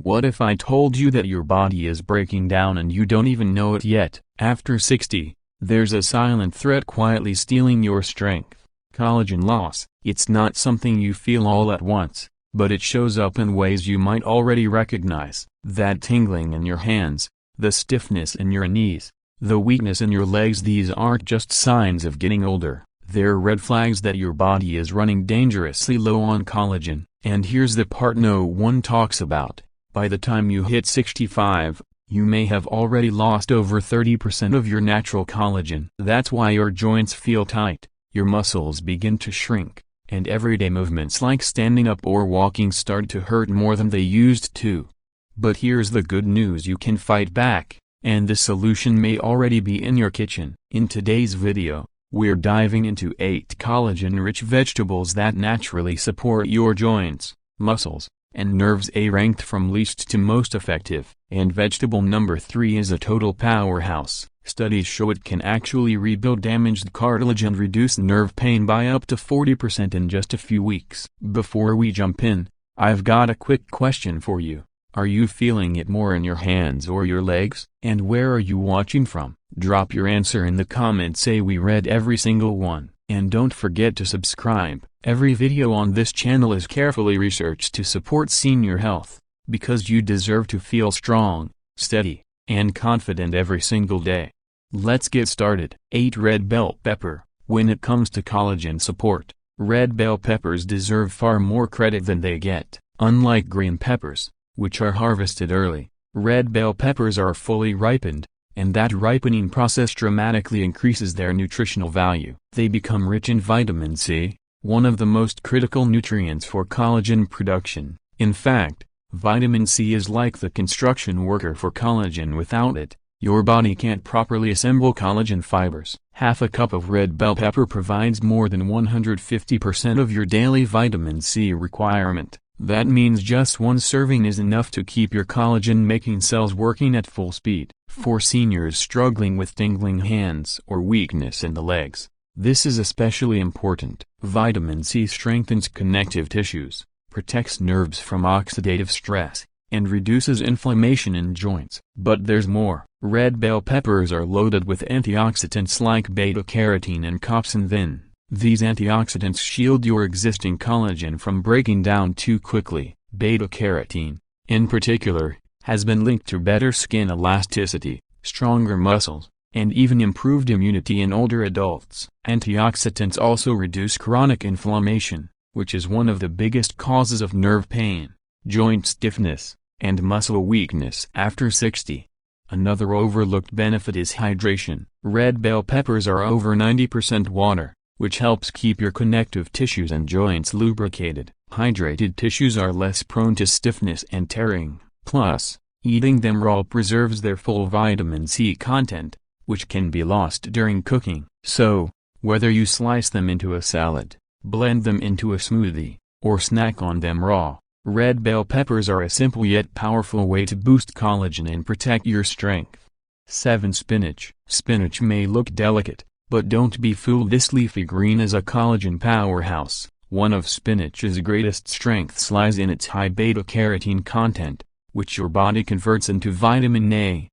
What if I told you that your body is breaking down and you don't even know it yet? After 60, there's a silent threat quietly stealing your strength. Collagen loss. It's not something you feel all at once, but it shows up in ways you might already recognize. That tingling in your hands, the stiffness in your knees, the weakness in your legs. These aren't just signs of getting older. They're red flags that your body is running dangerously low on collagen. And here's the part no one talks about. By the time you hit 65, you may have already lost over 30% of your natural collagen. That's why your joints feel tight, your muscles begin to shrink, and everyday movements like standing up or walking start to hurt more than they used to. But here's the good news: you can fight back, and the solution may already be in your kitchen. In today's video, we're diving into 8 collagen-rich vegetables that naturally support your joints, muscles, and nerves. Ranked from least to most effective. And vegetable number 3 is a total powerhouse. Studies show it can actually rebuild damaged cartilage and reduce nerve pain by up to 40% in just a few weeks. Before we jump in, I've got a quick question for you. Are you feeling it more in your hands or your legs? And where are you watching from? Drop your answer in the comments. Say we read every single one. And don't forget to subscribe. Every video on this channel is carefully researched to support senior health, because you deserve to feel strong, steady, and confident every single day. Let's get started. 8. Red bell pepper. When it comes to collagen support, red bell peppers deserve far more credit than they get. Unlike green peppers, which are harvested early, red bell peppers are fully ripened, and that ripening process dramatically increases their nutritional value. They become rich in vitamin C, one of the most critical nutrients for collagen production. In fact, vitamin C is like the construction worker for collagen. Without it, your body can't properly assemble collagen fibers. Half a cup of red bell pepper provides more than 150% of your daily vitamin C requirement. That means just one serving is enough to keep your collagen-making cells working at full speed. For seniors struggling with tingling hands or weakness in the legs, this is especially important. Vitamin C strengthens connective tissues, protects nerves from oxidative stress, and reduces inflammation in joints. But there's more. Red bell peppers are loaded with antioxidants like beta-carotene and capsaicin. These antioxidants shield your existing collagen from breaking down too quickly. Beta-carotene, in particular, has been linked to better skin elasticity, stronger muscles, and even improved immunity in older adults. Antioxidants also reduce chronic inflammation, which is one of the biggest causes of nerve pain, joint stiffness, and muscle weakness after 60. Another overlooked benefit is hydration. Red bell peppers are over 90% water, which helps keep your connective tissues and joints lubricated. Hydrated tissues are less prone to stiffness and tearing. Plus, eating them raw preserves their full vitamin C content, which can be lost during cooking. So, whether you slice them into a salad, blend them into a smoothie, or snack on them raw, red bell peppers are a simple yet powerful way to boost collagen and protect your strength. 7. Spinach. Spinach may look delicate, but don't be fooled. This leafy green is a collagen powerhouse. One of spinach's greatest strengths lies in its high beta-carotene content, which your body converts into vitamin A.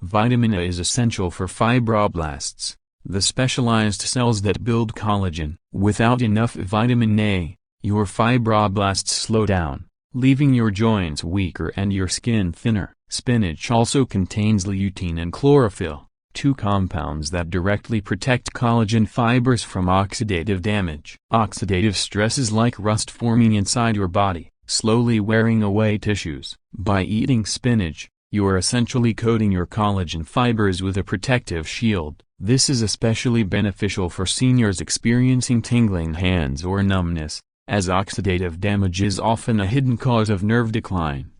Vitamin A is essential for fibroblasts, the specialized cells that build collagen. Without enough vitamin A, your fibroblasts slow down, leaving your joints weaker and your skin thinner. Spinach also contains lutein and chlorophyll, 2 compounds that directly protect collagen fibers from oxidative damage. Oxidative stress is like rust forming inside your body, slowly wearing away tissues. By eating spinach, you are essentially coating your collagen fibers with a protective shield. This is especially beneficial for seniors experiencing tingling hands or numbness, as oxidative damage is often a hidden cause of nerve decline.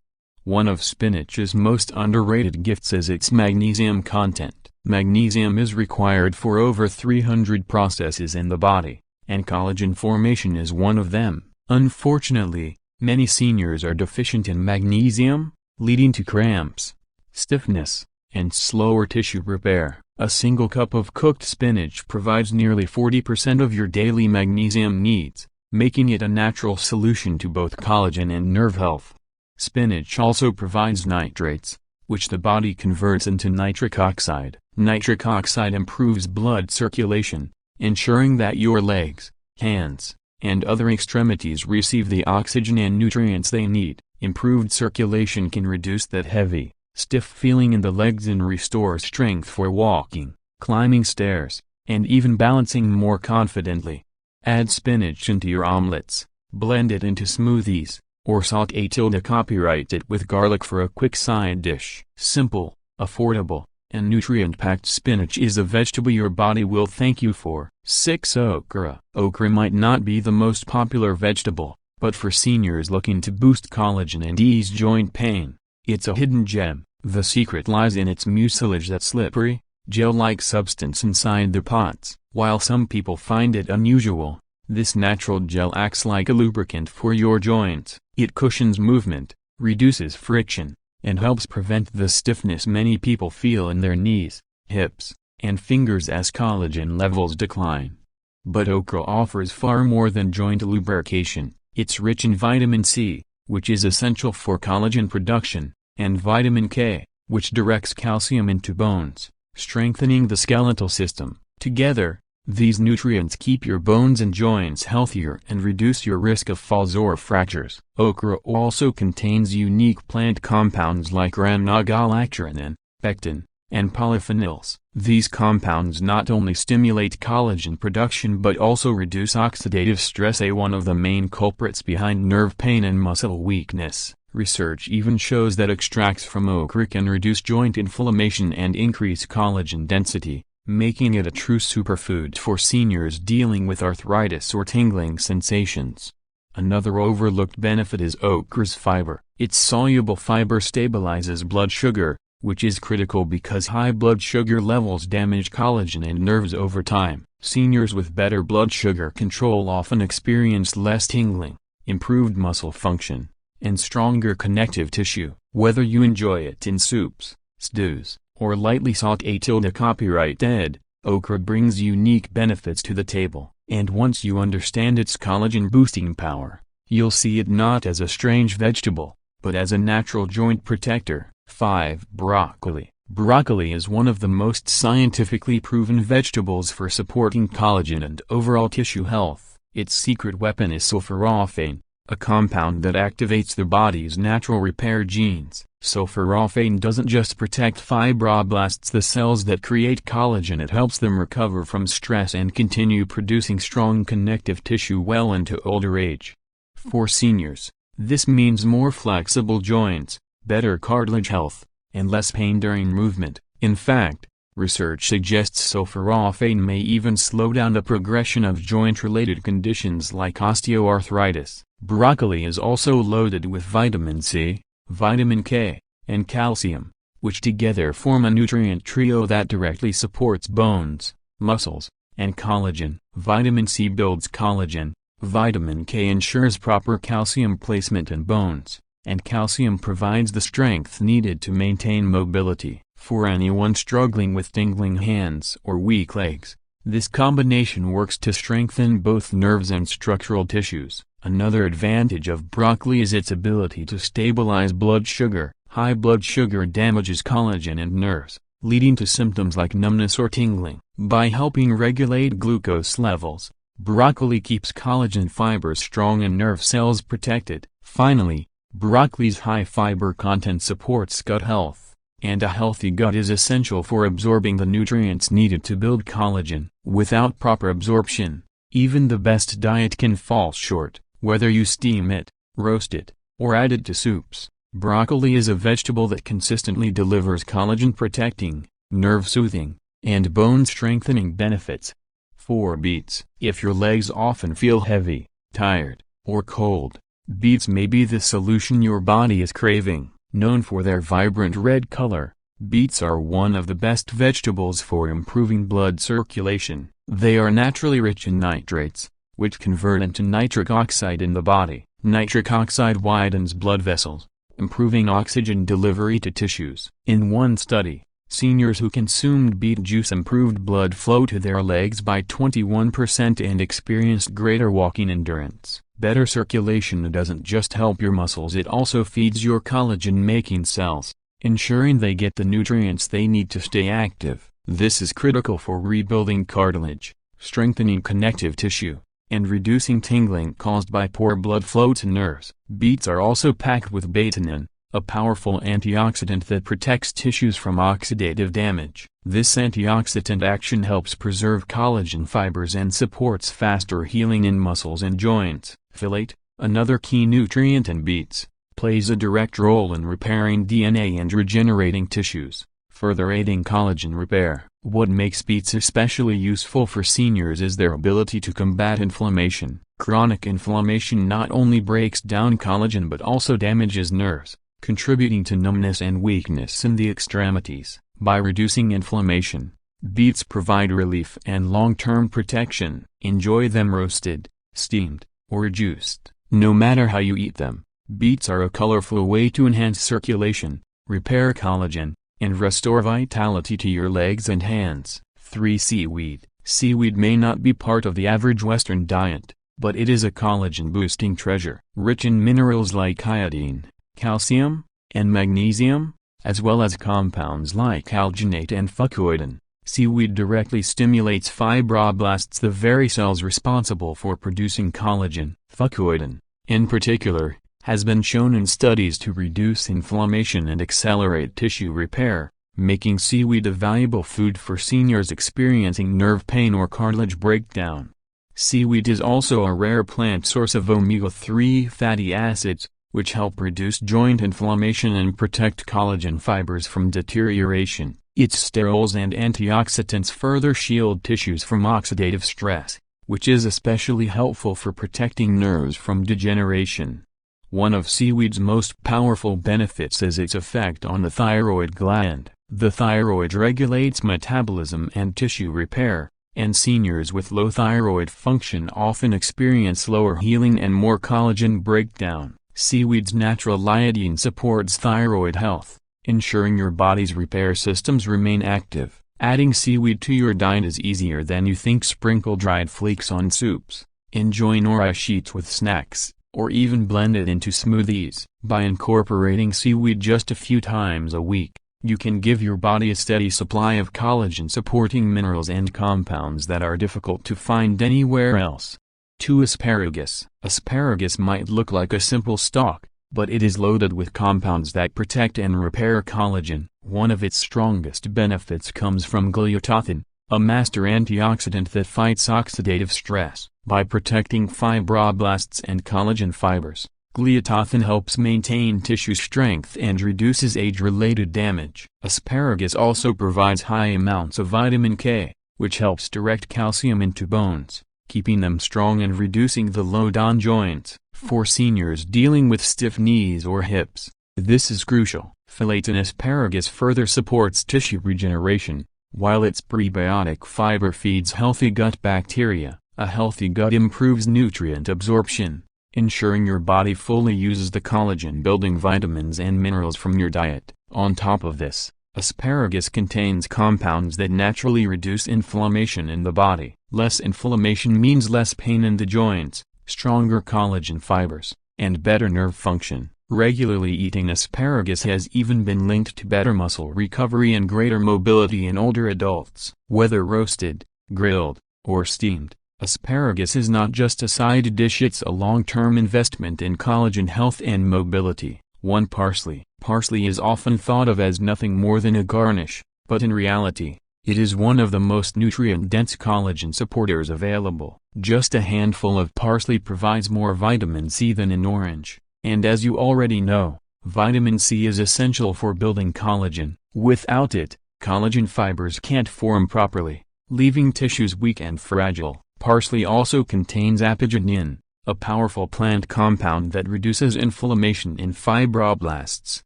One of spinach's most underrated gifts is its magnesium content. Magnesium is required for over 300 processes in the body, and collagen formation is one of them. Unfortunately, many seniors are deficient in magnesium, leading to cramps, stiffness, and slower tissue repair. A single cup of cooked spinach provides nearly 40% of your daily magnesium needs, making it a natural solution to both collagen and nerve health. Spinach also provides nitrates, which the body converts into nitric oxide. Nitric oxide improves blood circulation, ensuring that your legs, hands, and other extremities receive the oxygen and nutrients they need. Improved circulation can reduce that heavy, stiff feeling in the legs and restore strength for walking, climbing stairs, and even balancing more confidently. Add spinach into your omelets, blend it into smoothies, or saute till copyright it with garlic for a quick side dish. Simple, affordable, and nutrient-packed spinach is a vegetable your body will thank you for. 6. Okra. Okra might not be the most popular vegetable, but for seniors looking to boost collagen and ease joint pain, it's a hidden gem. The secret lies in its mucilage, that slippery, gel-like substance inside the pods. While some people find it unusual, this natural gel acts like a lubricant for your joints. It cushions movement, reduces friction, and helps prevent the stiffness many people feel in their knees, hips, and fingers as collagen levels decline. But okra offers far more than joint lubrication. It's rich in vitamin C, which is essential for collagen production, and vitamin K, which directs calcium into bones, strengthening the skeletal system. Together, these nutrients keep your bones and joints healthier and reduce your risk of falls or fractures. Okra also contains unique plant compounds like ranitidine, pectin, and polyphenols. These compounds not only stimulate collagen production but also reduce oxidative stress, one of the main culprits behind nerve pain and muscle weakness. Research even shows that extracts from okra can reduce joint inflammation and increase collagen density, making it a true superfood for seniors dealing with arthritis or tingling sensations. Another overlooked benefit is okra's fiber. Its soluble fiber stabilizes blood sugar, which is critical because high blood sugar levels damage collagen and nerves over time. Seniors with better blood sugar control often experience less tingling, improved muscle function, and stronger connective tissue. Whether you enjoy it in soups, stews, or lightly saute till copyrighted, okra brings unique benefits to the table. And once you understand its collagen-boosting power, you'll see it not as a strange vegetable, but as a natural joint protector. 5. Broccoli. Broccoli is one of the most scientifically proven vegetables for supporting collagen and overall tissue health. Its secret weapon is sulforaphane, a compound that activates the body's natural repair genes. Sulforaphane doesn't just protect fibroblasts, the cells that create collagen, it helps them recover from stress and continue producing strong connective tissue well into older age. For seniors, this means more flexible joints, better cartilage health, and less pain during movement. In fact, research suggests sulforaphane may even slow down the progression of joint-related conditions like osteoarthritis. Broccoli is also loaded with vitamin C, vitamin K, and calcium, which together form a nutrient trio that directly supports bones, muscles, and collagen. Vitamin C builds collagen, vitamin K ensures proper calcium placement in bones, and calcium provides the strength needed to maintain mobility. For anyone struggling with tingling hands or weak legs, this combination works to strengthen both nerves and structural tissues. Another advantage of broccoli is its ability to stabilize blood sugar. High blood sugar damages collagen and nerves, leading to symptoms like numbness or tingling. By helping regulate glucose levels, broccoli keeps collagen fibers strong and nerve cells protected. Finally, broccoli's high fiber content supports gut health, and a healthy gut is essential for absorbing the nutrients needed to build collagen. Without proper absorption, even the best diet can fall short. Whether you steam it, roast it, or add it to soups, broccoli is a vegetable that consistently delivers collagen-protecting, nerve-soothing, and bone-strengthening benefits. 4. Beets. If your legs often feel heavy, tired, or cold, beets may be the solution your body is craving. Known for their vibrant red color, beets are one of the best vegetables for improving blood circulation. They are naturally rich in nitrates, which convert into nitric oxide in the body. Nitric oxide widens blood vessels, improving oxygen delivery to tissues. In one study, seniors who consumed beet juice improved blood flow to their legs by 21% and experienced greater walking endurance. Better circulation doesn't just help your muscles, it also feeds your collagen-making cells, ensuring they get the nutrients they need to stay active. This is critical for rebuilding cartilage, strengthening connective tissue, and reducing tingling caused by poor blood flow to nerves. Beets are also packed with betanin, a powerful antioxidant that protects tissues from oxidative damage. This antioxidant action helps preserve collagen fibers and supports faster healing in muscles and joints. Folate, another key nutrient in beets, plays a direct role in repairing DNA and regenerating tissues, further aiding collagen repair. What makes beets especially useful for seniors is their ability to combat inflammation. Chronic inflammation not only breaks down collagen but also damages nerves, contributing to numbness and weakness in the extremities. By reducing inflammation, beets provide relief and long-term protection. Enjoy them roasted, steamed, or juiced. No matter how you eat them, beets are a colorful way to enhance circulation, repair collagen, and restore vitality to your legs and hands. 3. Seaweed. Seaweed may not be part of the average Western diet, but it is a collagen-boosting treasure. Rich in minerals like iodine, calcium, and magnesium, as well as compounds like alginate and fucoidan, seaweed directly stimulates fibroblasts, the very cells responsible for producing collagen. Fucoidan, in particular, has been shown in studies to reduce inflammation and accelerate tissue repair, making seaweed a valuable food for seniors experiencing nerve pain or cartilage breakdown. Seaweed is also a rare plant source of omega-3 fatty acids, which help reduce joint inflammation and protect collagen fibers from deterioration. Its sterols and antioxidants further shield tissues from oxidative stress, which is especially helpful for protecting nerves from degeneration. One of seaweed's most powerful benefits is its effect on the thyroid gland. The thyroid regulates metabolism and tissue repair, and seniors with low thyroid function often experience slower healing and more collagen breakdown. Seaweed's natural iodine supports thyroid health, ensuring your body's repair systems remain active. Adding seaweed to your diet is easier than you think. Sprinkle dried flakes on soups, enjoy nori sheets with snacks, or even blend it into smoothies. By incorporating seaweed just a few times a week, you can give your body a steady supply of collagen-supporting minerals and compounds that are difficult to find anywhere else. 2. Asparagus. Asparagus might look like a simple stalk, but it is loaded with compounds that protect and repair collagen. One of its strongest benefits comes from glutathione, a master antioxidant that fights oxidative stress. By protecting fibroblasts and collagen fibers, glutathione helps maintain tissue strength and reduces age-related damage. Asparagus also provides high amounts of vitamin K, which helps direct calcium into bones, keeping them strong and reducing the load on joints. For seniors dealing with stiff knees or hips, this is crucial. Folate in asparagus further supports tissue regeneration, while its prebiotic fiber feeds healthy gut bacteria. A healthy gut improves nutrient absorption, ensuring your body fully uses the collagen-building vitamins and minerals from your diet. On top of this, asparagus contains compounds that naturally reduce inflammation in the body. Less inflammation means less pain in the joints, stronger collagen fibers, and better nerve function. Regularly eating asparagus has even been linked to better muscle recovery and greater mobility in older adults. Whether roasted, grilled, or steamed, asparagus is not just a side dish, it's a long-term investment in collagen health and mobility. 1. Parsley. Parsley is often thought of as nothing more than a garnish, but in reality, it is one of the most nutrient-dense collagen supporters available. Just a handful of parsley provides more vitamin C than an orange, and as you already know, vitamin C is essential for building collagen. Without it, collagen fibers can't form properly, leaving tissues weak and fragile. Parsley also contains apigenin, a powerful plant compound that reduces inflammation in fibroblasts,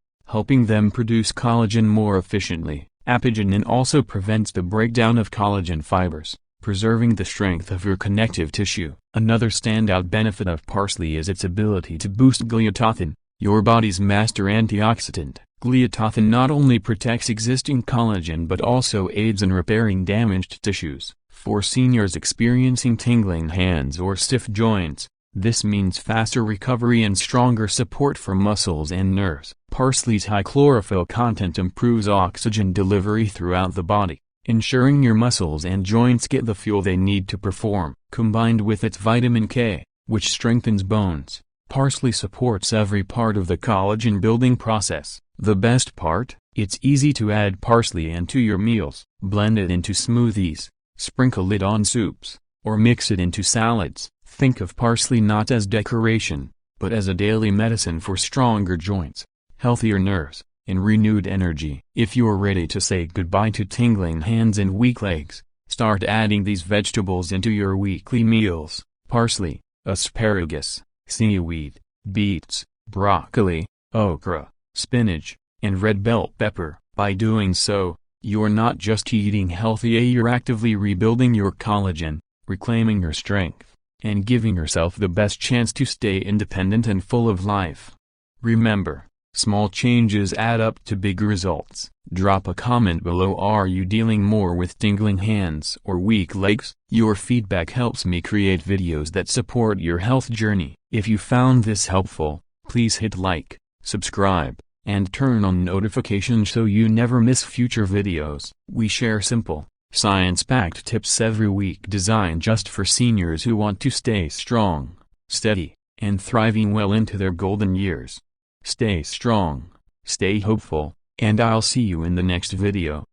helping them produce collagen more efficiently. Apigenin also prevents the breakdown of collagen fibers, preserving the strength of your connective tissue. Another standout benefit of parsley is its ability to boost glutathione, your body's master antioxidant. Glutathione not only protects existing collagen but also aids in repairing damaged tissues. For seniors experiencing tingling hands or stiff joints, This means faster recovery and stronger support for muscles and nerves. Parsley's high chlorophyll content improves oxygen delivery throughout the body, ensuring your muscles and joints get the fuel they need to perform. Combined with its vitamin K, which strengthens bones, parsley supports every part of the collagen building process. The best part? It's easy to add parsley into your meals. Blend it into smoothies, sprinkle it on soups, or mix it into salads. Think of parsley not as decoration, but as a daily medicine for stronger joints, healthier nerves, and renewed energy. If you're ready to say goodbye to tingling hands and weak legs, start adding these vegetables into your weekly meals. Parsley, asparagus, seaweed, beets, broccoli, okra, spinach, and red bell pepper. By doing so, you're not just eating healthy, you're actively rebuilding your collagen, reclaiming your strength, and giving yourself the best chance to stay independent and full of life. Remember, small changes add up to big results. Drop a comment below. Are you dealing more with tingling hands or weak legs? Your feedback helps me create videos that support your health journey. If you found this helpful, please hit like, subscribe, and turn on notifications so you never miss future videos. We share simple, science-packed tips every week designed just for seniors who want to stay strong, steady, and thriving well into their golden years. Stay strong, stay hopeful, and I'll see you in the next video.